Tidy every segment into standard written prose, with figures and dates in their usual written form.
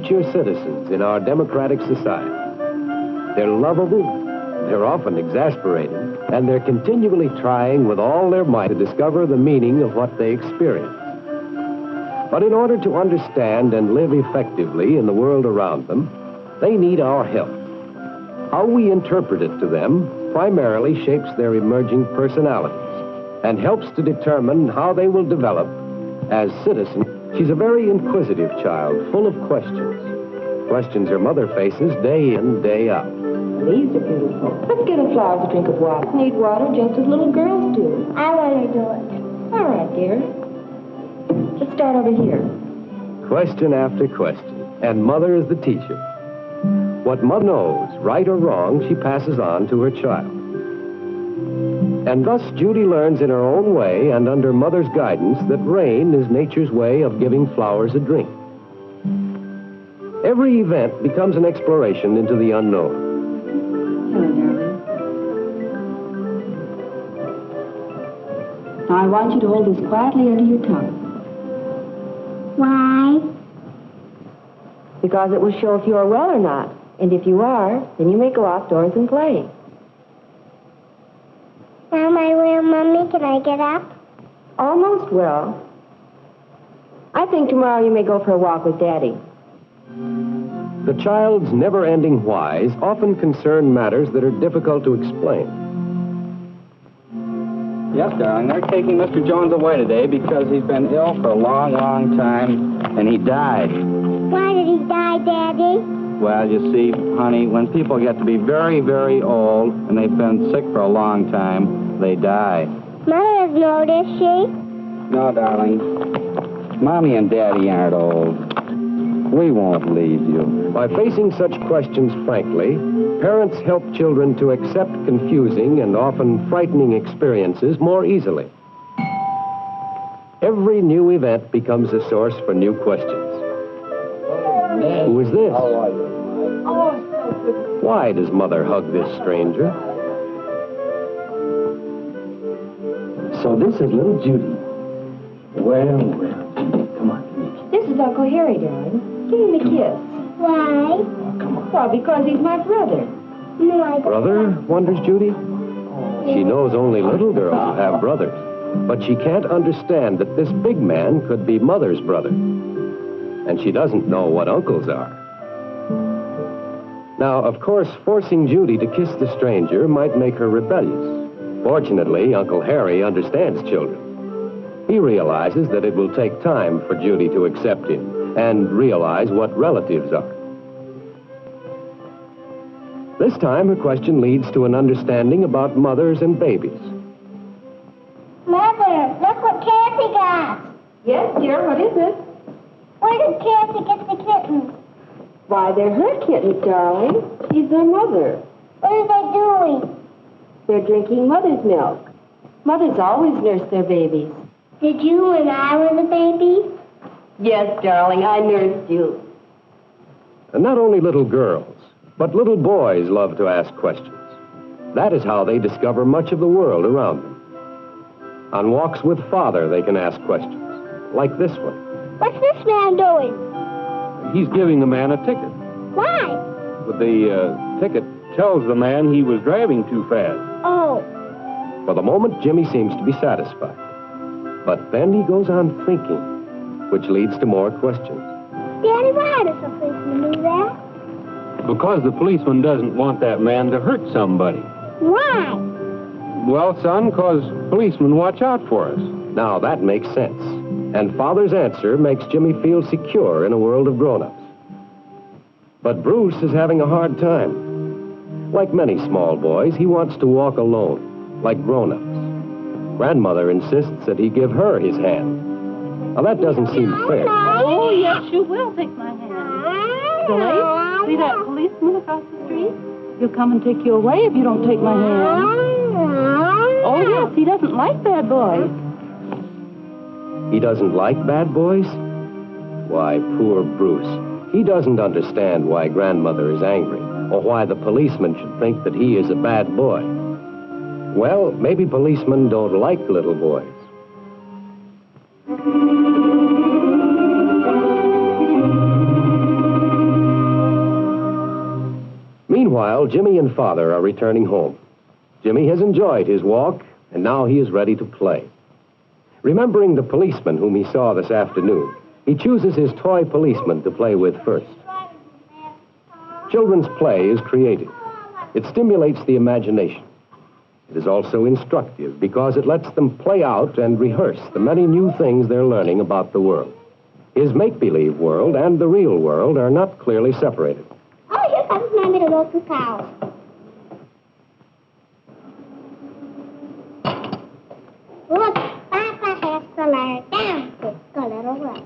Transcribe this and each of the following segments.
future citizens in our democratic society. They're lovable, they're often exasperating, and they're continually trying with all their might to discover the meaning of what they experience. But in order to understand and live effectively in the world around them, they need our help. How we interpret it to them primarily shapes their emerging personalities and helps to determine how they will develop as citizens. She's a very inquisitive child, full of questions. Questions her mother faces day in, day out. These are beautiful. Let's get the flowers a drink of water. Need water just as little girls do. I want to do it. All right, dear. Let's start over here. Question after question, and Mother is the teacher. What Mother knows, right or wrong, she passes on to her child. And thus Judy learns in her own way and under Mother's guidance that rain is nature's way of giving flowers a drink. Every event becomes an exploration into the unknown. Hello, darling. Now, I want you to hold this quietly under your tongue. Why? Because it will show if you are well or not. And if you are, then you may go outdoors and play. Am I well, Mommy? Can I get up? Almost well. I think tomorrow you may go for a walk with Daddy. The child's never-ending whys often concern matters that are difficult to explain. Yes, darling, they're taking Mr. Jones away today because he's been ill for a long, long time, and he died. Why did he die, Daddy? Well, you see, honey, when people get to be very, very old, and they've been sick for a long time, they die. Mother doesn't know, does she? No, darling. Mommy and Daddy aren't old. We won't leave you. By facing such questions frankly, parents help children to accept confusing and often frightening experiences more easily. Every new event becomes a source for new questions. Who is this? Why does Mother hug this stranger? So this is little Judy. Well, come on, give me a kiss. This is Uncle Harry, darling. Give him a kiss. Why? Oh, come on. Well, because he's my brother. No, I don't. Brother, wonders Judy. She knows only little girls who have brothers, but she can't understand that this big man could be Mother's brother. And she doesn't know what uncles are. Now, of course, forcing Judy to kiss the stranger might make her rebellious. Fortunately, Uncle Harry understands children. He realizes that it will take time for Judy to accept him and realize what relatives are. This time, her question leads to an understanding about mothers and babies. Mother, look what Kathy got. Yes, dear, what is it? Where did Kathy get the kittens? Why, they're her kittens, darling. She's their mother. What are they doing? They're drinking mother's milk. Mothers always nurse their babies. Did you when I was a baby? Yes, darling, I nursed you. And not only little girls, but little boys love to ask questions. That is how they discover much of the world around them. On walks with Father, they can ask questions, like this one. What's this man doing? He's giving the man a ticket. Why? But the ticket tells the man he was driving too fast. Oh. For the moment, Jimmy seems to be satisfied. But then he goes on thinking, which leads to more questions. Daddy, why does the policeman do that? Because the policeman doesn't want that man to hurt somebody. Why? Well, son, 'cause policemen watch out for us. Now, that makes sense. And Father's answer makes Jimmy feel secure in a world of grown-ups. But Bruce is having a hard time. Like many small boys, he wants to walk alone, like grown-ups. Grandmother insists that he give her his hand. Now, that doesn't seem fair. Oh, yes, you will take my hand. Billy, see that policeman across the street? He'll come and take you away if you don't take my hand. Oh, yes, he doesn't like bad boys. He doesn't like bad boys? Why, poor Bruce. He doesn't understand why Grandmother is angry, or why the policeman should think that he is a bad boy. Well, maybe policemen don't like little boys. Meanwhile, Jimmy and Father are returning home. Jimmy has enjoyed his walk, and now he is ready to play. Remembering the policeman whom he saw this afternoon, he chooses his toy policeman to play with first. Children's play is creative. It stimulates the imagination. It is also instructive because it lets them play out and rehearse the many new things they're learning about the world. His make-believe world and the real world are not clearly separated. Oh, here comes Mommy to milk the cows. Look, Papa has to lie down. Take a little rest.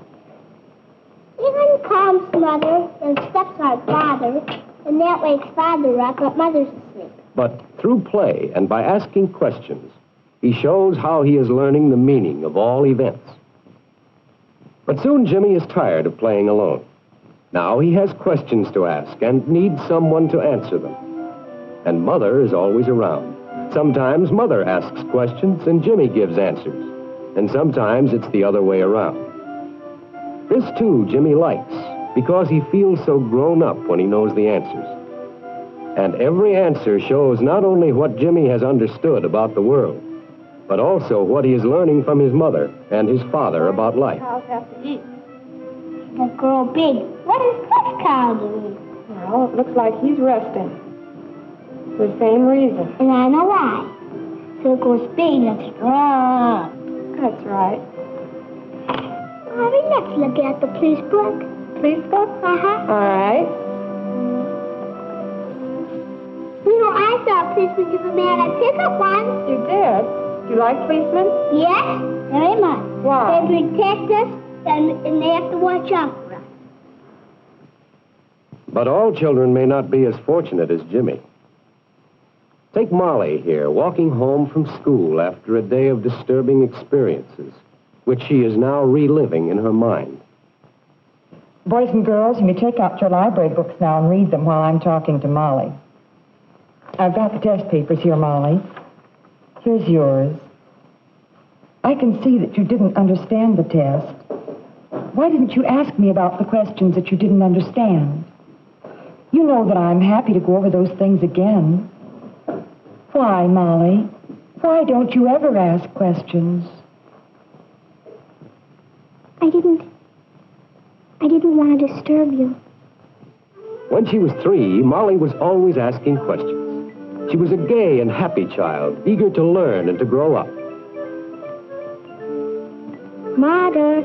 Even calms Mother and steps on Father, and that wakes Father up, but Mother's asleep. But through play and by asking questions, he shows how he is learning the meaning of all events. But soon Jimmy is tired of playing alone. Now he has questions to ask and needs someone to answer them. And Mother is always around. Sometimes Mother asks questions and Jimmy gives answers. And sometimes it's the other way around. This, too, Jimmy likes, because he feels so grown up when he knows the answers. And every answer shows not only what Jimmy has understood about the world, but also what he is learning from his mother and his father about life. Cows have to eat. They grow big. What is this cow doing? Well, it looks like he's resting. For the same reason. And I know why. So it goes big and strong. That's right. Mommy, let's look at the police book. Police book? Uh-huh. All right. You know, I saw a policeman give a man a pickup once. You did? Do you like policemen? Yes, very much. Why? They protect us, and they have to watch out for us. But all children may not be as fortunate as Jimmy. Take Molly here, walking home from school after a day of disturbing experiences, which she is now reliving in her mind. Boys and girls, you may take out your library books now and read them while I'm talking to Molly. I've got the test papers here, Molly. Here's yours. I can see that you didn't understand the test. Why didn't you ask me about the questions that you didn't understand? You know that I'm happy to go over those things again. Why, Molly? Why don't you ever ask questions? I didn't want to disturb you. When she was 3, Molly was always asking questions. She was a gay and happy child, eager to learn and to grow up. Mother,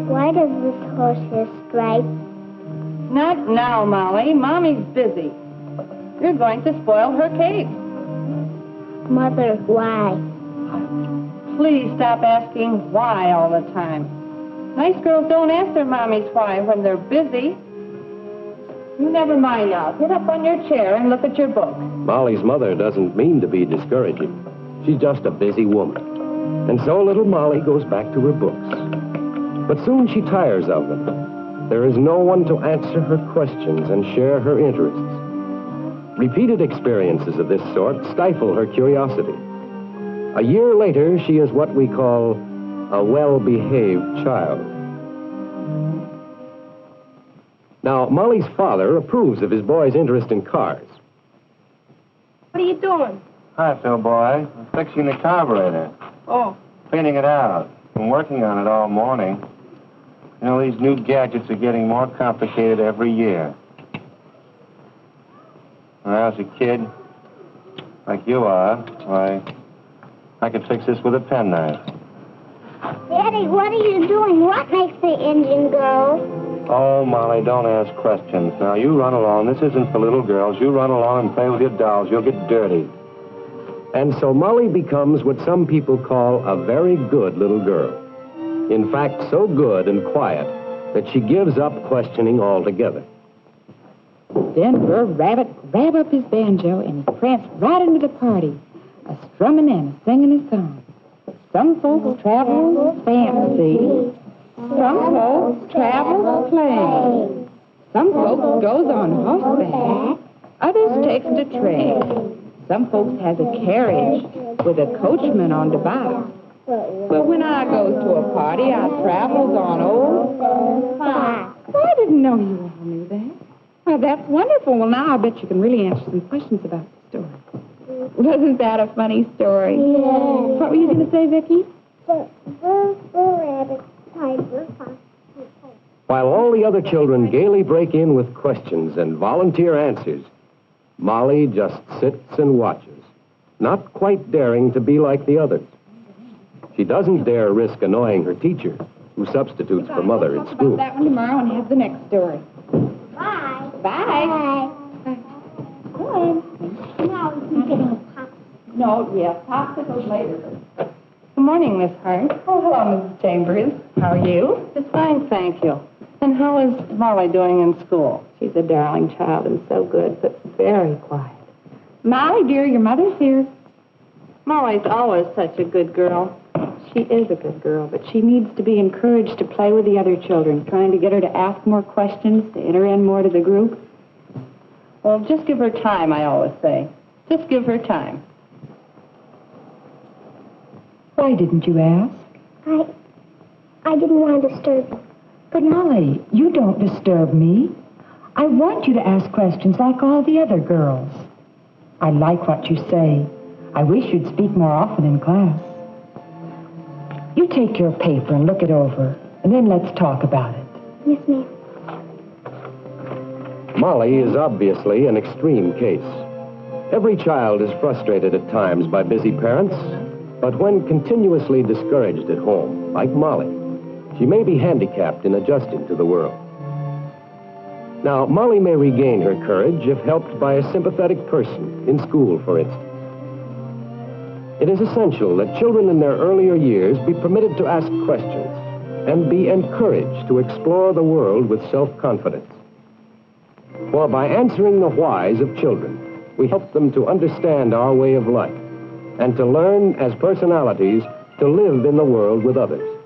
why does this horse have stripes? Not now, Molly. Mommy's busy. You're going to spoil her cake. Mother, why? Please stop asking why all the time. Nice girls don't ask their mommies why when they're busy. You never mind now. Sit up on your chair and look at your book. Molly's mother doesn't mean to be discouraging. She's just a busy woman. And so little Molly goes back to her books. But soon she tires of them. There is no one to answer her questions and share her interests. Repeated experiences of this sort stifle her curiosity. A year later, she is what we call a well-behaved child. Now, Molly's father approves of his boy's interest in cars. What are you doing? Hi, Phil boy. I'm fixing the carburetor. Oh. Cleaning it out. Been working on it all morning. You know, these new gadgets are getting more complicated every year. When I was a kid, like you are, why, I could fix this with a penknife. Daddy, what are you doing? What makes the engine go? Oh, Molly, don't ask questions. Now, you run along. This isn't for little girls. You run along and play with your dolls. You'll get dirty. And so Molly becomes what some people call a very good little girl. In fact, so good and quiet that she gives up questioning altogether. Then Brer Rabbit grabbed up his banjo and he pranced right into the party, a-strumming and a-singing a song. Some folks travel fancy, some folks travel plain. Some folks goes on horseback, others takes the train. Some folks has a carriage with a coachman on the bow. But when I goes to a party, I travels on old. I didn't know you all knew that. Oh, that's wonderful. Well, now I bet you can really answer some questions about the story. Wasn't that a funny story? Yeah. What were you going to say, Vicki? The rabbit, tiger, fox. While all the other children gaily break in with questions and volunteer answers, Molly just sits and watches, not quite daring to be like the others. She doesn't dare risk annoying her teacher, who substitutes for mother in We'll talk school. about that one tomorrow and have the next story. Bye. Bye. Go ahead. Now we can get a pop. No, yes, popsicles later. Good morning, Miss Hart. Oh, hello, Mrs. Chambers. How are you? Just fine, thank you. And how is Molly doing in school? She's a darling child and so good, but very quiet. Molly, dear, your mother's here. Molly's always such a good girl. She is a good girl, but she needs to be encouraged to play with the other children, trying to get her to ask more questions, to enter in more to the group. Well, just give her time, I always say. Just give her time. Why didn't you ask? I didn't want to disturb you. But, Molly, you don't disturb me. I want you to ask questions like all the other girls. I like what you say. I wish you'd speak more often in class. You take your paper and look it over, and then let's talk about it. Yes, ma'am. Molly is obviously an extreme case. Every child is frustrated at times by busy parents, but when continuously discouraged at home, like Molly, she may be handicapped in adjusting to the world. Now, Molly may regain her courage if helped by a sympathetic person, in school, for instance. It is essential that children in their earlier years be permitted to ask questions and be encouraged to explore the world with self-confidence. For by answering the whys of children, we help them to understand our way of life and to learn, as personalities, to live in the world with others.